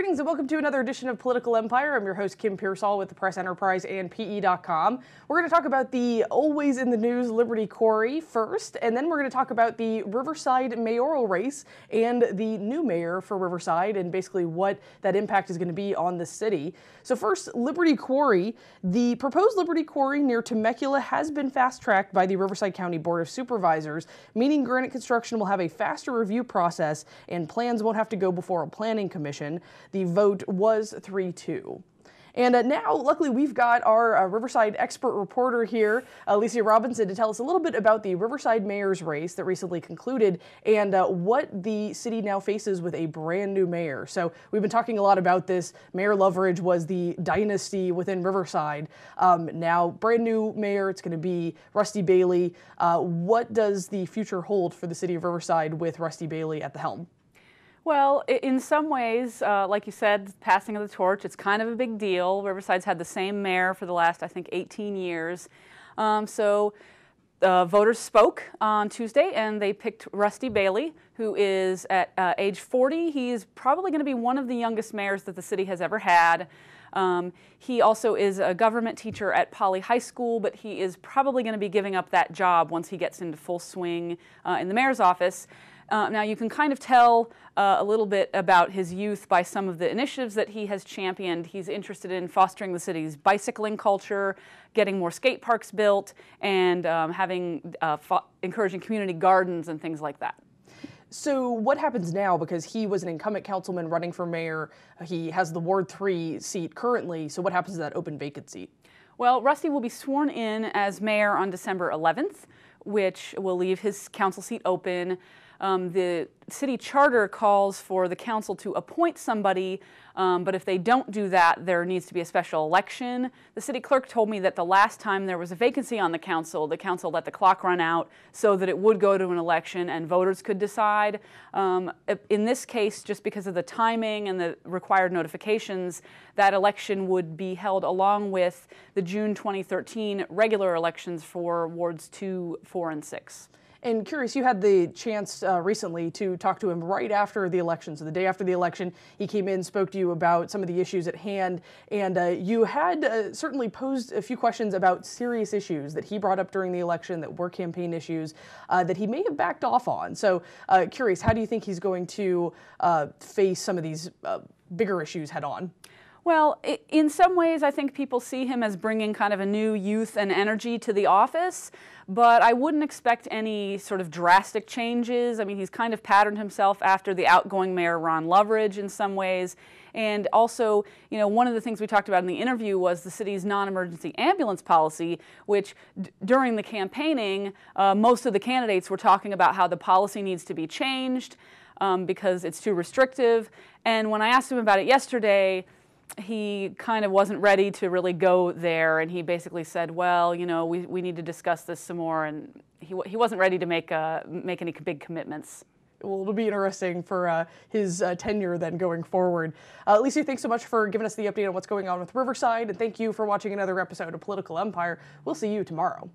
Greetings and welcome to another edition of Political Empire. I'm your host, Kim Pearsall with the Press Enterprise and PE.com. We're going to talk about the always in the news Liberty Quarry first, and then we're going to talk about the Riverside Mayoral Race and the new mayor for Riverside and basically what that impact is going to be on the city. So first, Liberty Quarry. The proposed Liberty Quarry near Temecula has been fast-tracked by the Riverside County Board of Supervisors, meaning granite construction will have a faster review process and plans won't have to go before a planning commission. The vote was 3-2. And now, luckily, we've got our Riverside expert reporter here, Alicia Robinson, to tell us a little bit about the Riverside Mayor's Race that recently concluded and what the city now faces with a brand new mayor. So we've been talking a lot about this. Mayor Loveridge was the dynasty within Riverside. Now, brand new mayor, it's going to be Rusty Bailey. What does the future hold for the city of Riverside with Rusty Bailey at the helm? Well, in some ways, like you said, passing of the torch, it's kind of a big deal. Riverside's had the same mayor for the last, I think, 18 years. Voters spoke on Tuesday, and they picked Rusty Bailey, who is at age 40. He's probably going to be one of the youngest mayors that the city has ever had. He also is a government teacher at Poly High School, but he is probably going to be giving up that job once he gets into full swing in the mayor's office. Now, you can kind of tell a little bit about his youth by some of the initiatives that he has championed. He's interested in fostering the city's bicycling culture, getting more skate parks built, and encouraging community gardens and things like that. So what happens now, because he was an incumbent councilman running for mayor, he has the Ward 3 seat currently, so what happens to that open vacant seat? Well, Rusty will be sworn in as mayor on December 11th, which will leave his council seat open. The city charter calls for the council to appoint somebody, but if they don't do that, there needs to be a special election. The city clerk told me that the last time there was a vacancy on the council let the clock run out so that it would go to an election and voters could decide. In this case, just because of the timing and the required notifications, that election would be held along with the June 2013 regular elections for wards 2, 4, and 6. And curious, you had the chance recently to talk to him right after the election. So the day after the election, he came in, spoke to you about some of the issues at hand, and you had certainly posed a few questions about serious issues that he brought up during the election that were campaign issues that he may have backed off on. So curious, how do you think he's going to face some of these bigger issues head on? Well, in some ways, I think people see him as bringing kind of a new youth and energy to the office, but I wouldn't expect any sort of drastic changes. I mean, he's kind of patterned himself after the outgoing mayor, Ron Loveridge, in some ways. And also, you know, one of the things we talked about in the interview was the city's non-emergency ambulance policy, which during the campaigning, most of the candidates were talking about how the policy needs to be changed because it's too restrictive. And when I asked him about it yesterday, he kind of wasn't ready to really go there, and he basically said, well, you know, we need to discuss this some more, and he wasn't ready to make any big commitments. Well, it'll be interesting for his tenure then going forward. Alicia, thanks so much for giving us the update on what's going on with Riverside, and thank you for watching another episode of Political Empire. We'll see you tomorrow.